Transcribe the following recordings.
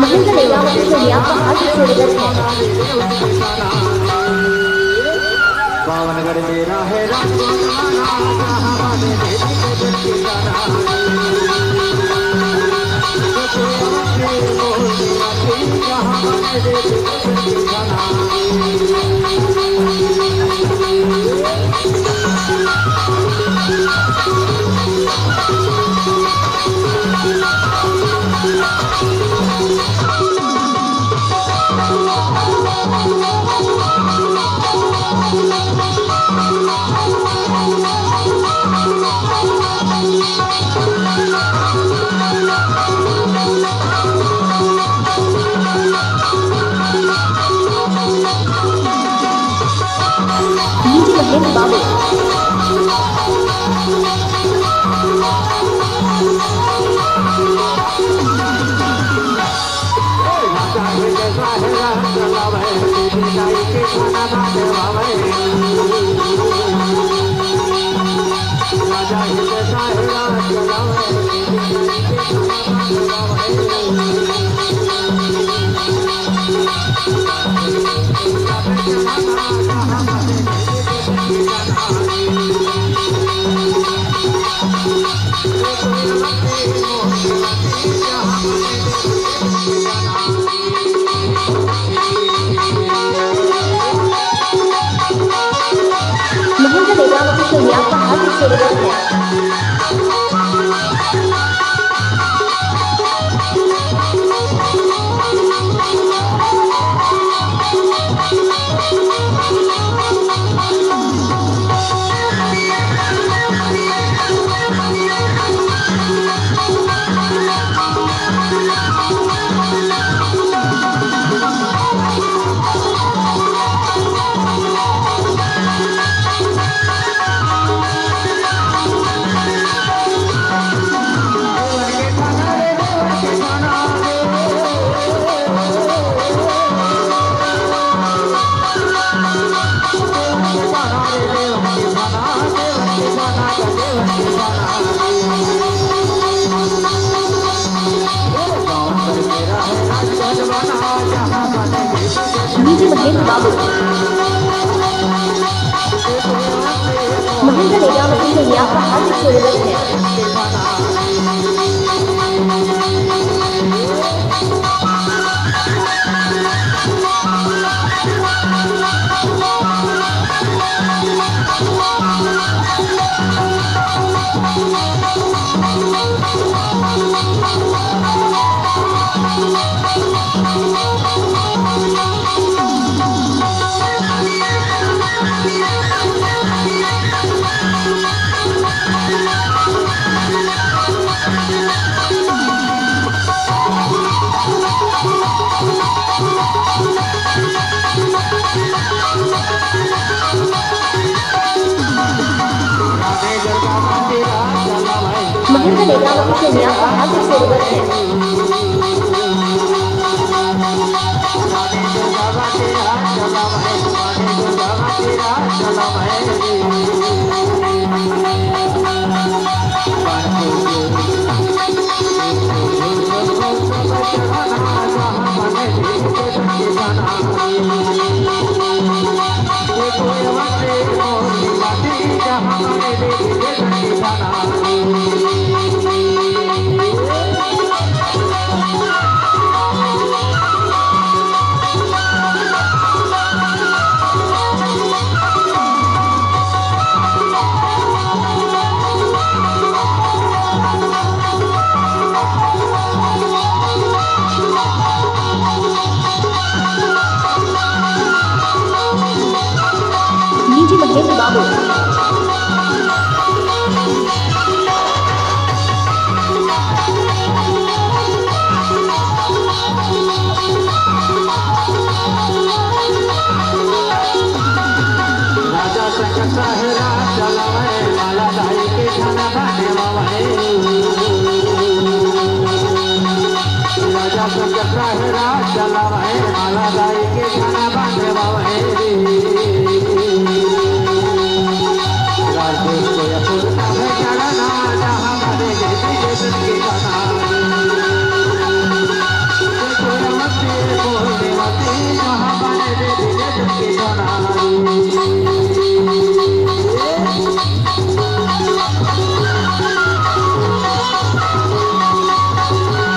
महेंद्र लीलावती सोनिया का हाथ छोड़कर है। पावनगढ़ मेरा है महेंद्र बाबू महेंद्र लीलावती सोनिया का हाथ छोड़कर है। महेंद्र बाबू महेंद्र लीलावती सोनिया का हाथ छोड़कर है। महेंद्र लीलावती सोनिया का हाथ छोड़कर है। दशहरा चलावे माला गाय के खाना बांधवावे राजेश को यपुरता है चलना जहाँ हमारे जैसे के गाना बोलने वाले जहाँ हमारे जैसे के गाना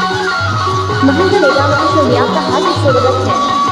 महंगा निगाह के लिए आपका हार्दिक स्वागत है।